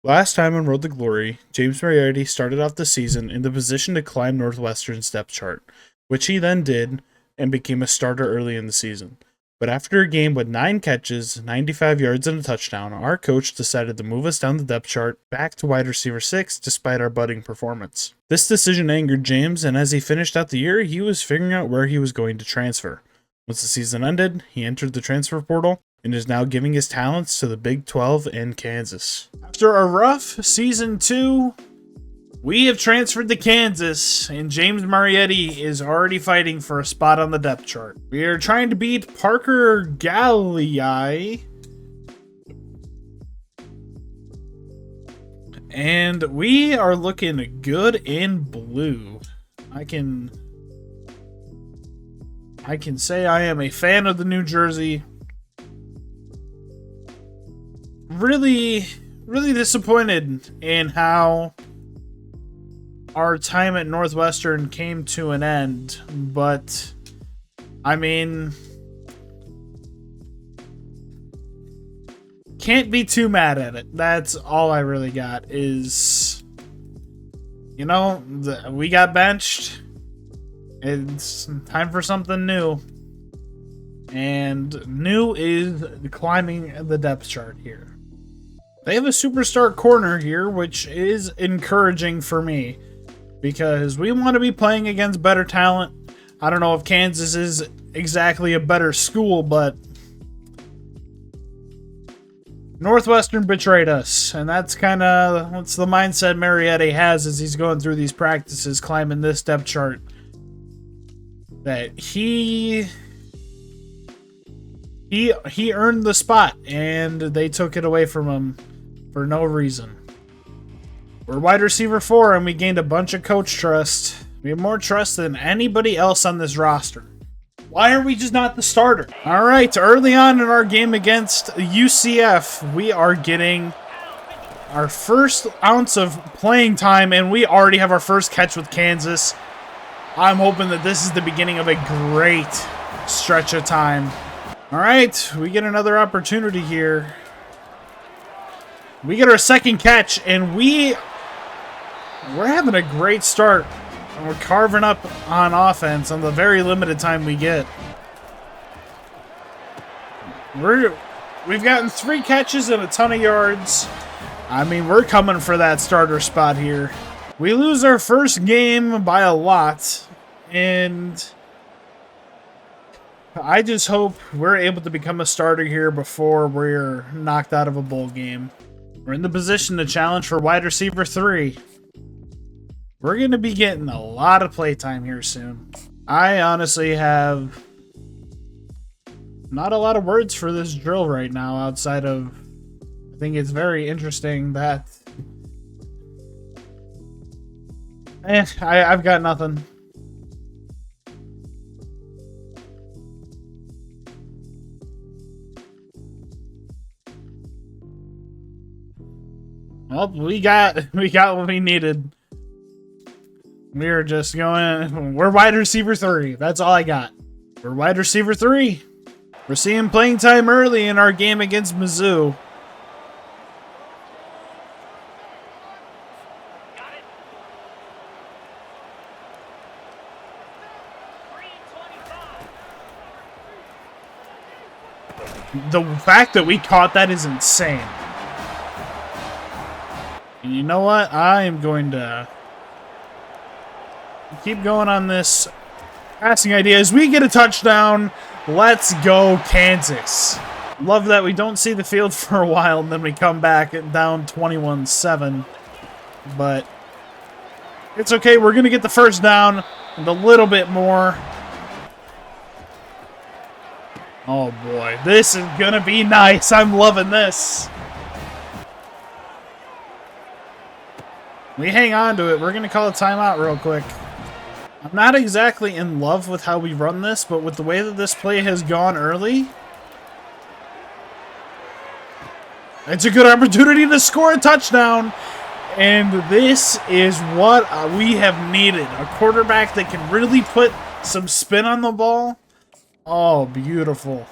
Last time on Road to Glory, James Marietti started off the season in the position to climb Northwestern's depth chart, which he then did and became a starter early in the season. But after a game with 9 catches, 95 yards, and a touchdown, our coach decided to move us down the depth chart back to wide receiver 6 despite our budding performance. This decision angered James, and as he finished out the year, he was figuring out where he was going to transfer. Once the season ended, he entered the transfer portal and is now giving his talents to the Big 12 and Kansas. After a rough Season 2, we have transferred to Kansas, and James Marietti is already fighting for a spot on the depth chart. We are trying to beat Parker Galliai, and we are looking good in blue. I can say I am a fan of the New Jersey. Really disappointed in how our time at Northwestern came to an end, but I mean, can't be too mad at it. That's all I really got is, you know, we got benched. It's time for something new. And new is climbing the depth chart here. They have a superstar corner here, which is encouraging for me because we want to be playing against better talent. I don't know if Kansas is exactly a better school, but Northwestern betrayed us, and that's the mindset Marietti has as he's going through these practices, climbing this depth chart. That he earned the spot, and they took it away from him for no reason. We're wide receiver 4, and we gained a bunch of coach trust. We have more trust than anybody else on this roster. Why are we just not the starter? All right, early on in our game against UCF, we are getting our first ounce of playing time, and we already have our first catch with Kansas. I'm hoping that this is the beginning of a great stretch of time. All right, we get another opportunity here. We get our second catch, and we're having a great start. And we're carving up on offense on the very limited time we get. We've gotten 3 catches and a ton of yards. I mean, we're coming for that starter spot here. We lose our first game by a lot, and I just hope we're able to become a starter here before we're knocked out of a bowl game. We're in the position to challenge for wide receiver 3. We're going to be getting a lot of playtime here soon. I honestly have not a lot of words for this drill right now outside of I think it's very interesting that I've got nothing. Well, we got what we needed. We're just going. We're wide receiver 3. That's all I got. We're wide receiver 3. We're seeing playing time early in our game against Mizzou. The fact that we caught that is insane. And you know what? I am going to keep going on this passing idea. As we get a touchdown, let's go Kansas. Love that we don't see the field for a while and then we come back at down 21-7. But it's okay. We're going to get the first down and a little bit more. Oh boy, this is going to be nice. I'm loving this. We hang on to it. We're going to call a timeout real quick. I'm not exactly in love with how we run this, but with the way that this play has gone early, it's a good opportunity to score a touchdown. And this is what we have needed. A quarterback that can really put some spin on the ball. Oh, beautiful.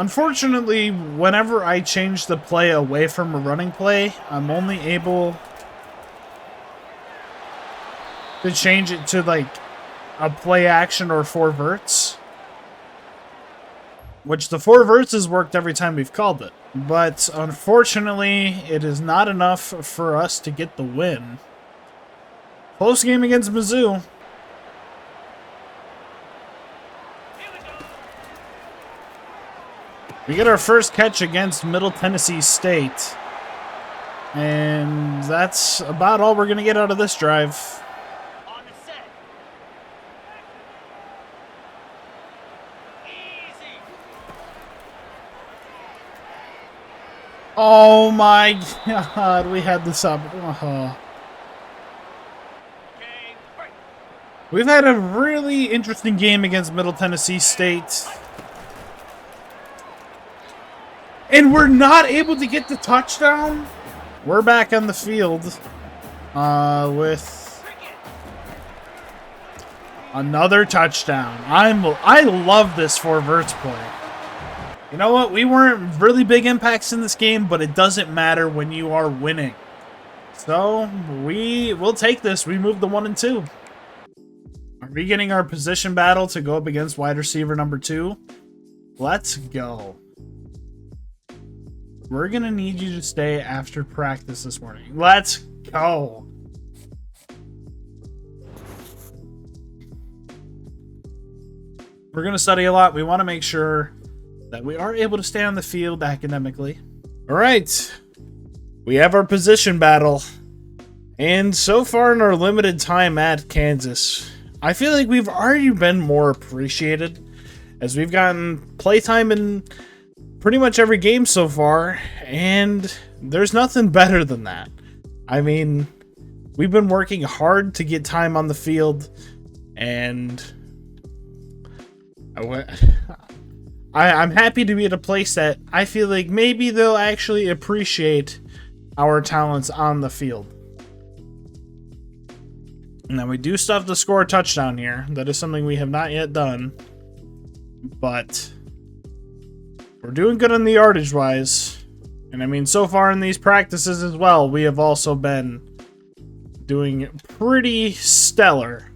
Unfortunately, whenever I change the play away from a running play, I'm only able to change it to like a play action or 4 verts. Which the 4 verts has worked every time we've called it. But unfortunately, it is not enough for us to get the win. Close game against Mizzou. We get our first catch against Middle Tennessee State. And that's about all we're going to get out of this drive. On the set. Easy. Oh my God, we had this up. Okay, break. We've had a really interesting game against Middle Tennessee State. And we're not able to get the touchdown. We're back on the field with another touchdown. I love this 4 verts play. You know what? We weren't really big impacts in this game, but it doesn't matter when you are winning. So we'll take this. We moved the 1 and 2. Are we getting our position battle to go up against wide receiver number 2? Let's go. We're going to need you to stay after practice this morning. Let's go. We're going to study a lot. We want to make sure that we are able to stay on the field academically. All right. We have our position battle. And so far in our limited time at Kansas, I feel like we've already been more appreciated as we've gotten playtime in pretty much every game so far, and there's nothing better than that. I mean, we've been working hard to get time on the field, and I'm happy to be at a place that I feel like maybe they'll actually appreciate our talents on the field. Now, we do still have to score a touchdown here. That is something we have not yet done, but we're doing good on the yardage wise. And I mean, so far in these practices as well, we have also been doing pretty stellar.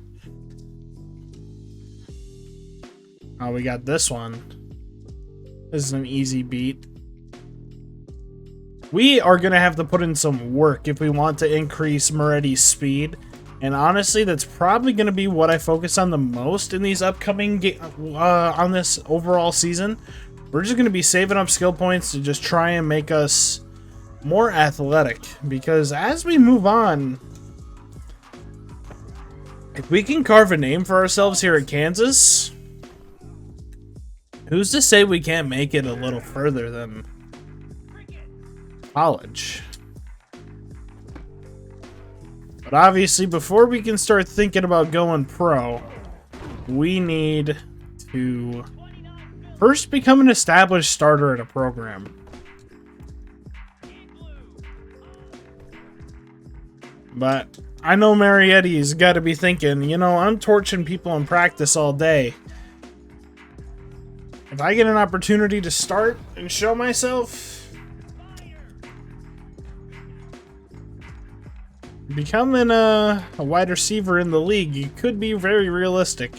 Oh, we got this one. This is an easy beat. We are going to have to put in some work if we want to increase Marietti's speed. And honestly, that's probably going to be what I focus on the most in these upcoming on this overall season. We're just going to be saving up skill points to just try and make us more athletic. Because as we move on, if we can carve a name for ourselves here at Kansas, who's to say we can't make it a little further than college? But obviously, before we can start thinking about going pro, we need to first become an established starter at a program. But I know Marietti's got to be thinking, you know, I'm torching people in practice all day. If I get an opportunity to start and show myself, becoming a wide receiver in the league, it could be very realistic.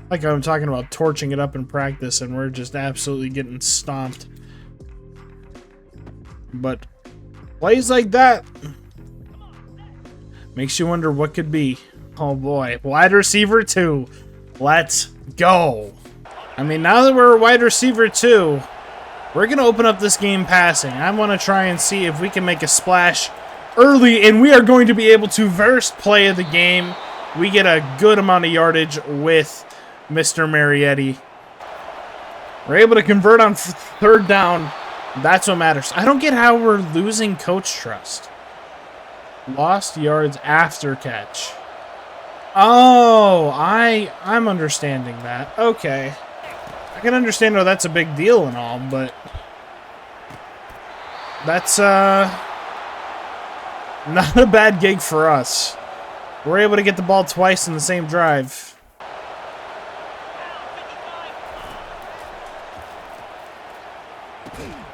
Like I'm talking about torching it up in practice and we're just absolutely getting stomped. But plays like that makes you wonder what could be. Oh boy, wide receiver 2. Let's go. I mean, now that we're a wide receiver 2, we're going to open up this game passing. I want to try and see if we can make a splash early, and we are going to be able to first play of the game. We get a good amount of yardage with Mr. Marietti. We're able to convert on 3rd down. That's what matters. I don't get how we're losing coach trust. Lost yards after catch. Oh, I'm understanding that. Okay. I can understand how that's a big deal and all, but that's not a bad gig for us. We're able to get the ball twice in the same drive.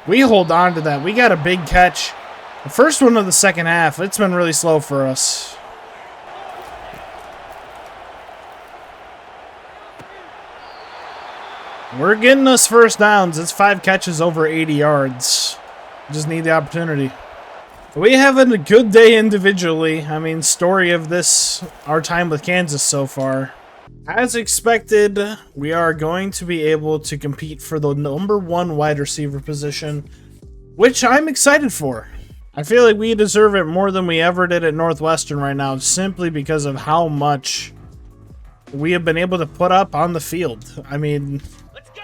We hold on to that. We got a big catch. The first one of the second half, it's been really slow for us. We're getting us first downs. It's 5 catches over 80 yards. Just need the opportunity. We having a good day individually. I mean, story of this, our time with Kansas so far. As expected, we are going to be able to compete for the #1 wide receiver position, which I'm excited for. I feel like we deserve it more than we ever did at Northwestern right now, simply because of how much we have been able to put up on the field. I mean, Let's go.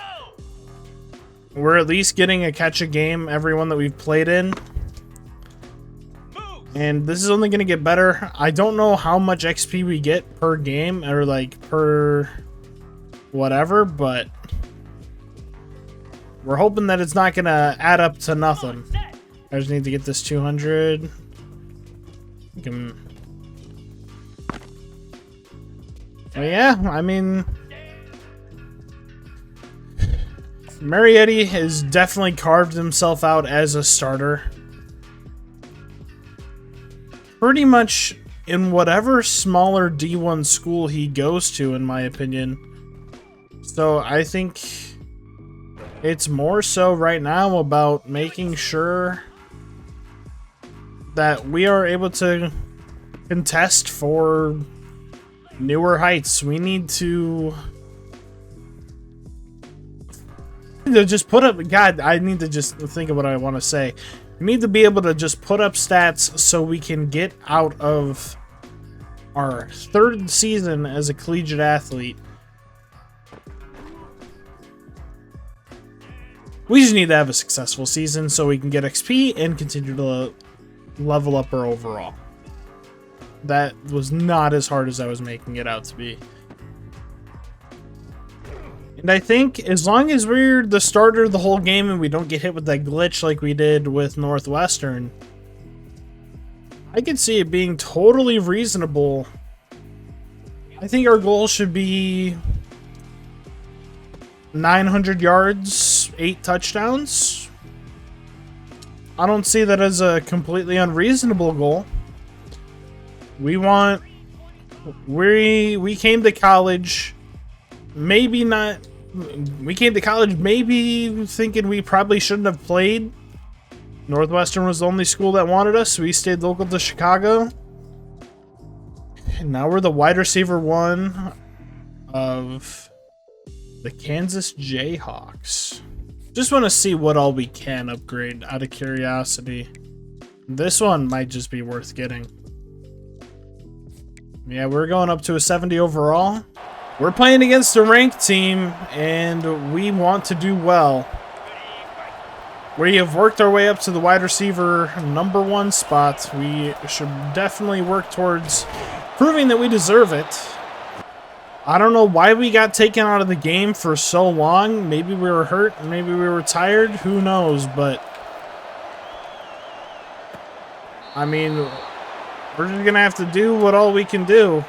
we're at least getting a catch a game every one that we've played in. Move. And this is only going to get better. I don't know how much XP we get per game or like per whatever, but we're hoping that it's not going to add up to nothing. Set. I just need to get this 200. Well, yeah, I mean, Marietti has definitely carved himself out as a starter. Pretty much in whatever smaller D1 school he goes to, in my opinion. So I think it's more so right now about making sure that we are able to contest for newer heights. We need to just put up... God, I need to just think of what I want to say. We need to be able to just put up stats so we can get out of our 3rd season as a collegiate athlete. We just need to have a successful season so we can get XP and continue to level up our overall. That was not as hard as I was making it out to be. And I think as long as we're the starter the whole game and we don't get hit with that glitch like we did with Northwestern, I could see it being totally reasonable. I think our goal should be 900 yards, 8 touchdowns. I don't see that as a completely unreasonable goal. We came to college, maybe not. We came to college maybe thinking we probably shouldn't have played. Northwestern was the only school that wanted us, so we stayed local to Chicago. And now we're the wide receiver 1 of the Kansas Jayhawks. Just want to see what all we can upgrade out of curiosity. This one might just be worth getting. Yeah, we're going up to a 70 overall. We're playing against a ranked team, and we want to do well. We have worked our way up to the wide receiver #1 spot. We should definitely work towards proving that we deserve it. I don't know why we got taken out of the game for so long. Maybe we were hurt, maybe we were tired, who knows, but I mean, we're just gonna have to do what all we can do.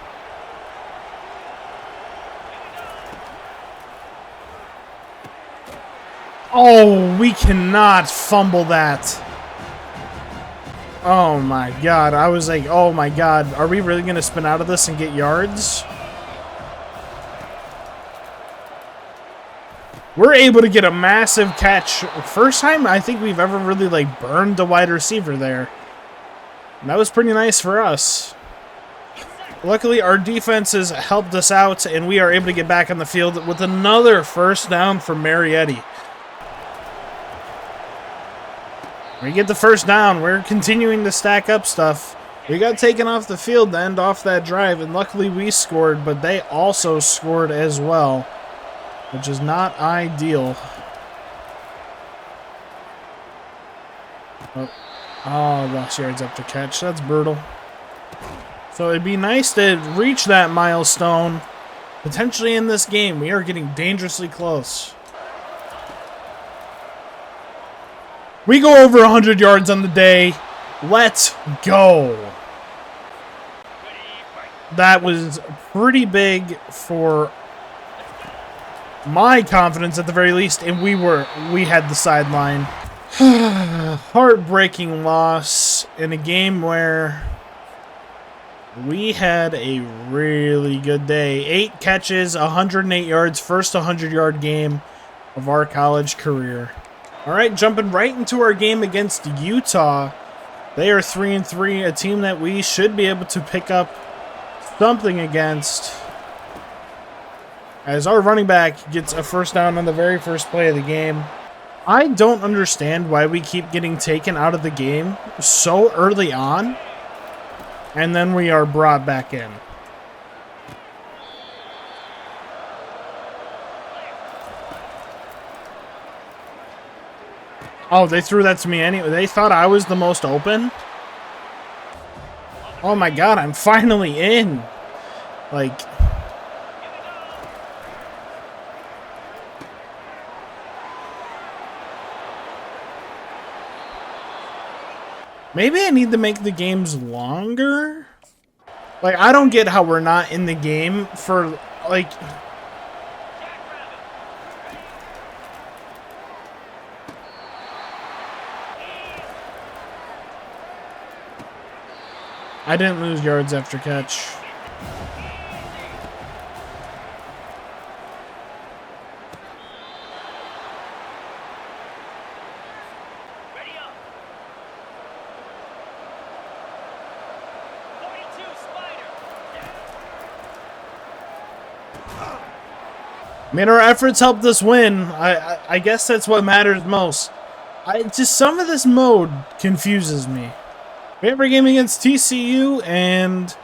Oh, we cannot fumble that. Oh my god, I was like, oh my god, are we really gonna spin out of this and get yards? We're able to get a massive catch. First time I think we've ever really like burned a wide receiver there. And that was pretty nice for us. Luckily, our defense has helped us out, and we are able to get back on the field with another first down for Marietti. We get the first down. We're continuing to stack up stuff. We got taken off the field to end off that drive, and luckily we scored, but they also scored as well, which is not ideal. Oh, lost yards after catch. That's brutal. So it'd be nice to reach that milestone potentially in this game. We are getting dangerously close. We go over 100 yards on the day. Let's go. That was pretty big for my confidence at the very least, and we had the sideline. Heartbreaking loss in a game where we had a really good day. 8 catches, 108 yards, first 100-yard game of our college career. All right, jumping right into our game against Utah. They are 3-3, a team that we should be able to pick up something against, as our running back gets a first down on the very first play of the game. I don't understand why we keep getting taken out of the game so early on, and then we are brought back in. Oh, they threw that to me anyway. They thought I was the most open. Oh my god, I'm finally in. Like, maybe I need to make the games longer? Like, I don't get how we're not in the game for, like... I didn't lose yards after catch. Ready up. 42 Spider. I mean, our efforts helped us win. I guess that's what matters most. Just some of this mode confuses me. We have our game against TCU, and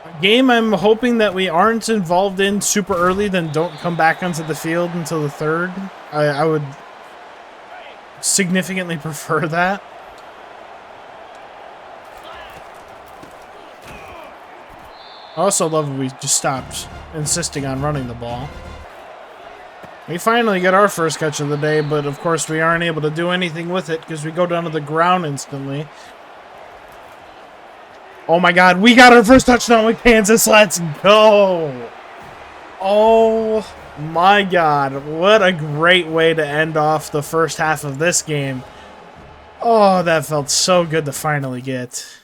a game I'm hoping that we aren't involved in super early, then don't come back onto the field until the third. I would significantly prefer that. I also love that we just stopped insisting on running the ball. We finally get our first catch of the day, but of course we aren't able to do anything with it because we go down to the ground instantly. Oh my god, we got our first touchdown with Kansas. Let's go! Oh my god, what a great way to end off the first half of this game. Oh, that felt so good to finally get.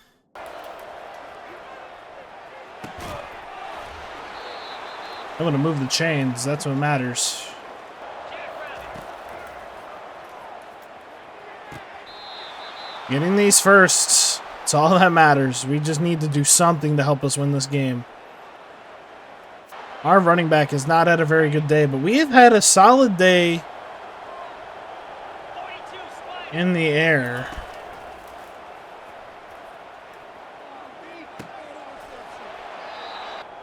I'm gonna move the chains, that's what matters. Getting these firsts, it's all that matters. We just need to do something to help us win this game. Our running back has not had a very good day, but we have had a solid day in the air.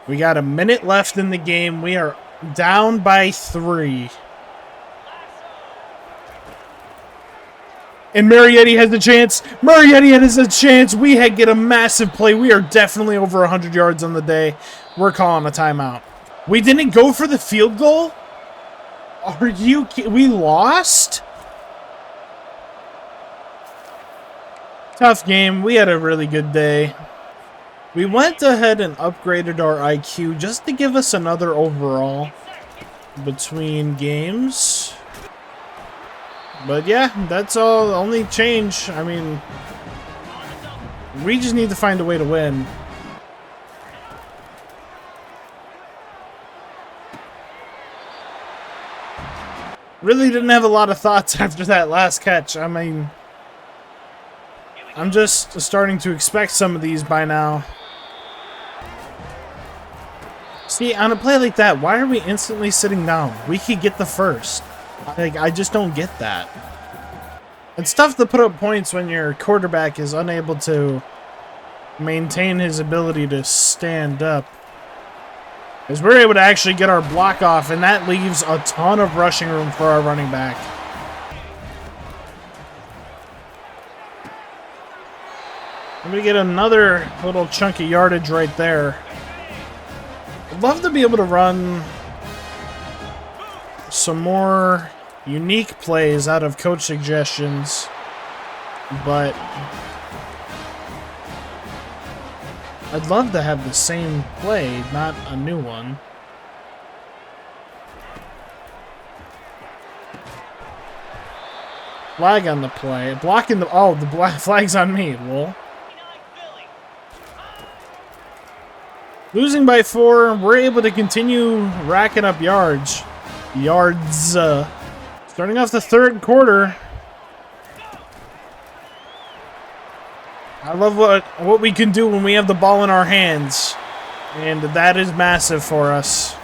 We got a minute left in the game. We are down by 3. And Marietti has a chance. Marietti has a chance. We get a massive play. We are definitely over 100 yards on the day. We're calling a timeout. We didn't go for the field goal? Are you kidding? We lost? Tough game. We had a really good day. We went ahead and upgraded our IQ just to give us another overall between games. But yeah, that's all. The only change. I mean, we just need to find a way to win. Really didn't have a lot of thoughts after that last catch. I mean, I'm just starting to expect some of these by now. See, on a play like that, why are we instantly sitting down? We could get the first. Like, I just don't get that. It's tough to put up points when your quarterback is unable to maintain his ability to stand up. Because we're able to actually get our block off, and that leaves a ton of rushing room for our running back. And we get another little chunky yardage right there. I'd love to be able to run some more unique plays out of coach suggestions, but I'd love to have the same play, not a new one. Flag on the play. Blocking the... Oh, the flag's on me. Lol. 29 Philly. Losing by 4, we're able to continue racking up yards. Starting off the third quarter. I love what we can do when we have the ball in our hands. And that is massive for us.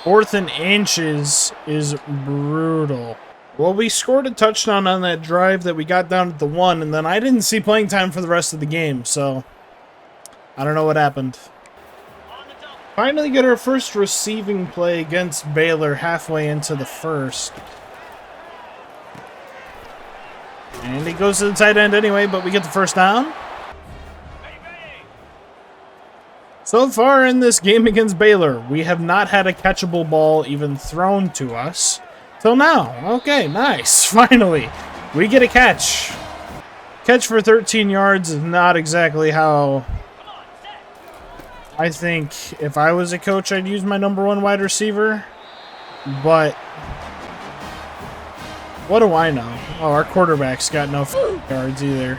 Fourth and inches is brutal. Well, we scored a touchdown on that drive that we got down at the 1, and then I didn't see playing time for the rest of the game, so I don't know what happened. Finally get our first receiving play against Baylor halfway into the first. And he goes to the tight end anyway, but we get the first down. So far in this game against Baylor, we have not had a catchable ball even thrown to us. Till now. Okay, nice. Finally, we get a catch. Catch for 13 yards is not exactly how I think if I was a coach I'd use my number 1 wide receiver. But what do I know? Oh, our quarterback's got no yards either.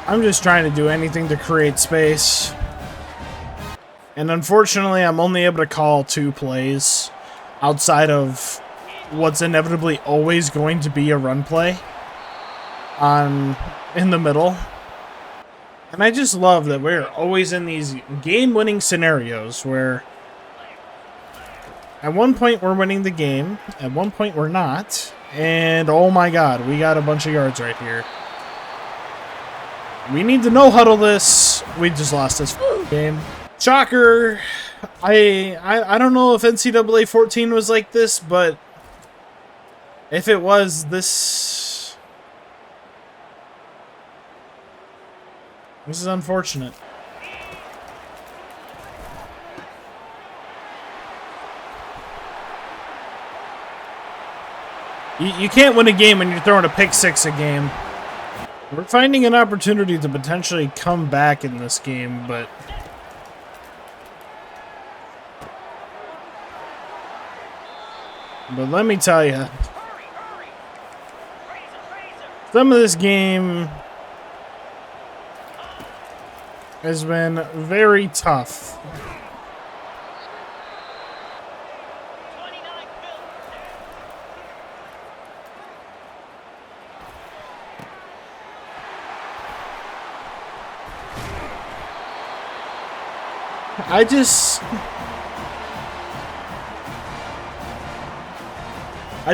I'm just trying to do anything to create space. And unfortunately, I'm only able to call 2 plays outside of what's inevitably always going to be a run play in the middle. And I just love that we're always in these game-winning scenarios where at one point we're winning the game, at one point we're not, and oh my god, we got a bunch of yards right here. We need to no-huddle this. We just lost this game. Shocker. I don't know if NCAA 14 was like this, but if it was, this is unfortunate. You can't win a game when you're throwing a pick 6 a game. We're finding an opportunity to potentially come back in this game, but let me tell you, some of this game has been very tough. 29 Philly. I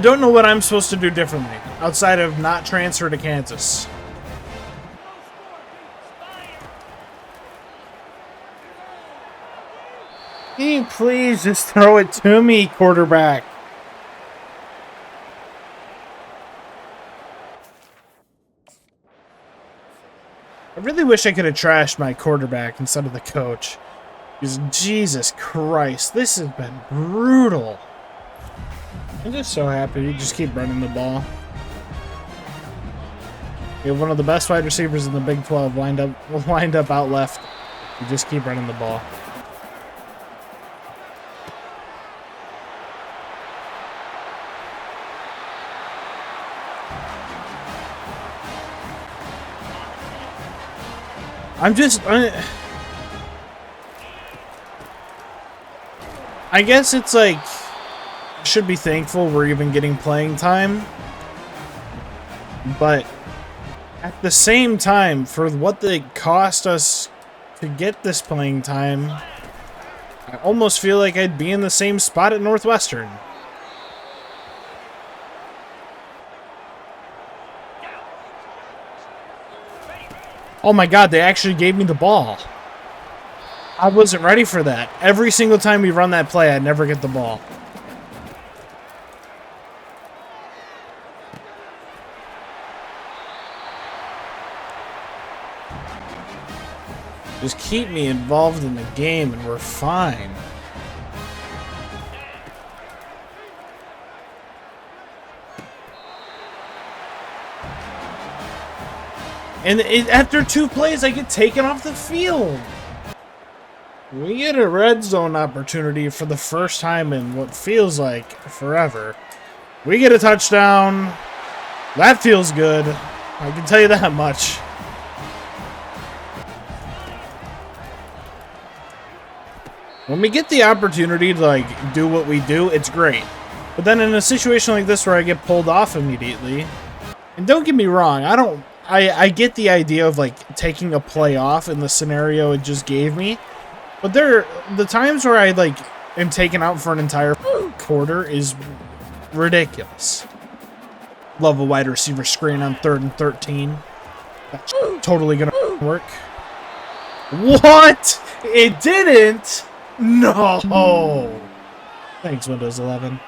don't know what I'm supposed to do differently outside of not transfer to Kansas. Can you please just throw it to me, quarterback? I really wish I could have trashed my quarterback instead of the coach. Because Jesus Christ, this has been brutal. I'm just so happy we just keep running the ball. We have one of the best wide receivers in the Big 12 lined up out left. We just keep running the ball. I guess it's like, should be thankful we're even getting playing time. But at the same time, for what they cost us to get this playing time, I almost feel like I'd be in the same spot at Northwestern. Oh my god, they actually gave me the ball. I wasn't ready for that. Every single time we run that play, I never get the ball. Just keep me involved in the game and we're fine. And after 2 plays, I get taken off the field. We get a red zone opportunity for the first time in what feels like forever. We get a touchdown. That feels good. I can tell you that much. When we get the opportunity to, like, do what we do, it's great. But then in a situation like this where I get pulled off immediately, and don't get me wrong, I get the idea of, like, taking a play off in the scenario it just gave me. But the times where I, like, am taken out for an entire quarter is ridiculous. Love a wide receiver screen on 3rd and 13. That's totally gonna work. What? It didn't? No. Thanks, Windows 11.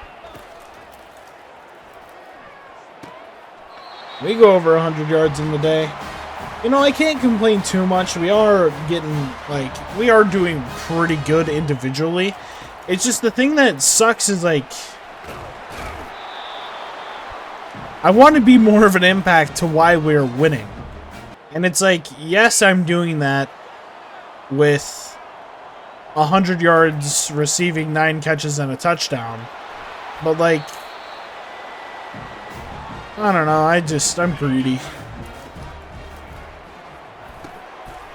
We go over 100 yards in the day. You know, I can't complain too much. We are getting, like, we are doing pretty good individually. It's just the thing that sucks is, like, I want to be more of an impact to why we're winning. And it's like, yes, I'm doing that with 100 yards receiving, 9 catches and a touchdown. But, like, I don't know, I'm greedy.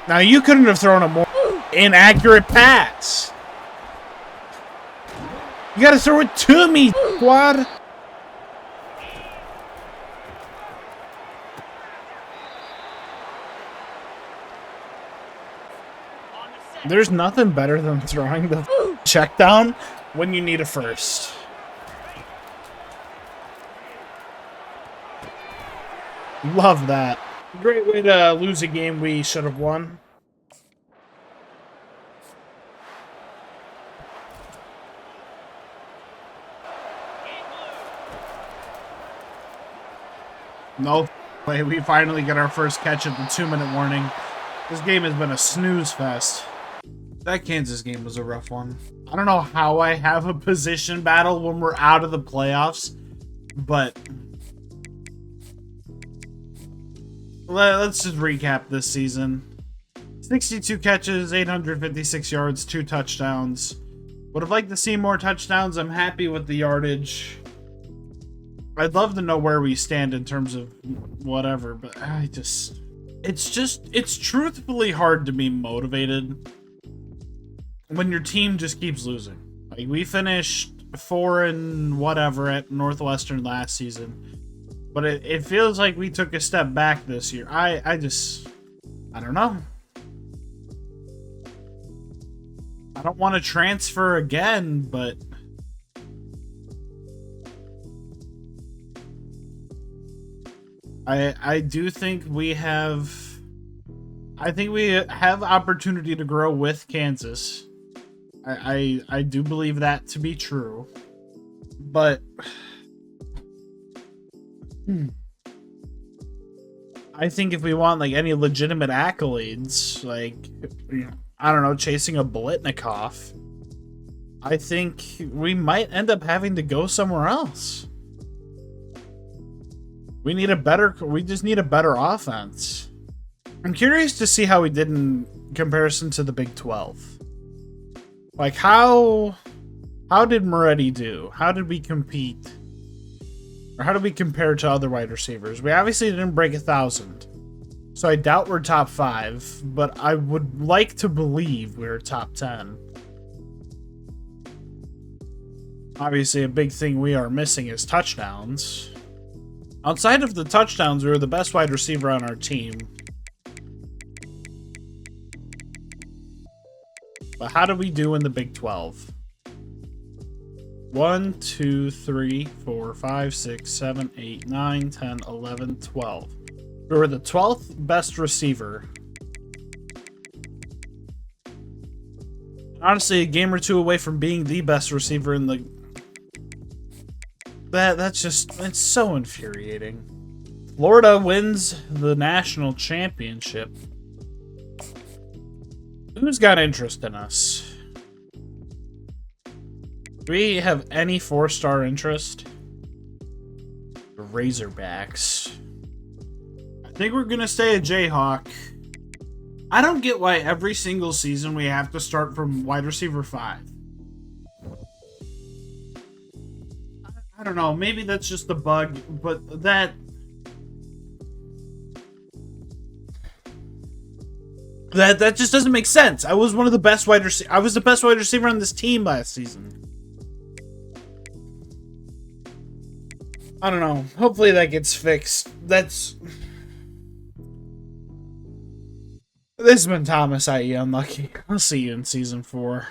Now, you couldn't have thrown a more inaccurate pass. You gotta throw it to me, squad. There's nothing better than throwing the check down when you need a first. Love that. Great way to lose a game we should have won. No way, we finally get our first catch at the 2-minute warning. This game has been a snooze fest. That Kansas game was a rough one. I don't know how I have a position battle when we're out of the playoffs, but let's just recap this season. 62 catches, 856 yards, 2 touchdowns. Would have liked to see more touchdowns. I'm happy with the yardage. I'd love to know where we stand in terms of whatever, but it's truthfully hard to be motivated when your team just keeps losing. Like, we finished 4 and whatever at Northwestern last season, but it feels like we took a step back this year. I don't know. I don't want to transfer again, but I do think we have opportunity to grow with Kansas. I do believe that to be true, but I think if we want, like, any legitimate accolades, like, I don't know, chasing a Blitnikoff, I think we might end up having to go somewhere else. We just need a better offense. I'm curious to see how we did in comparison to the Big 12. Like, how did Marietti do? How did we compete? Or how did we compare to other wide receivers? We obviously didn't break 1,000. So I doubt we're top 5, but I would like to believe we're top 10. Obviously, a big thing we are missing is touchdowns. Outside of the touchdowns, we were the best wide receiver on our team. But how do we do in the Big 12? 1, 2, 3, 4, 5, 6, 7, 8, 9, 10, 11, 12. We were the 12th best receiver. Honestly, a game or two away from being the best receiver in the... It's so infuriating. Florida wins the national championship. Who's got interest in us? Do we have any 4-star interest? The Razorbacks. I think we're gonna stay a Jayhawk. I don't get why every single season we have to start from wide receiver 5. I don't know. Maybe that's just a bug, but that just doesn't make sense. I was one of the best I was the best wide receiver on this team last season. I don't know. Hopefully that gets fixed. This has been Thomas, i.e. Unlucky. I'll see you in season 4.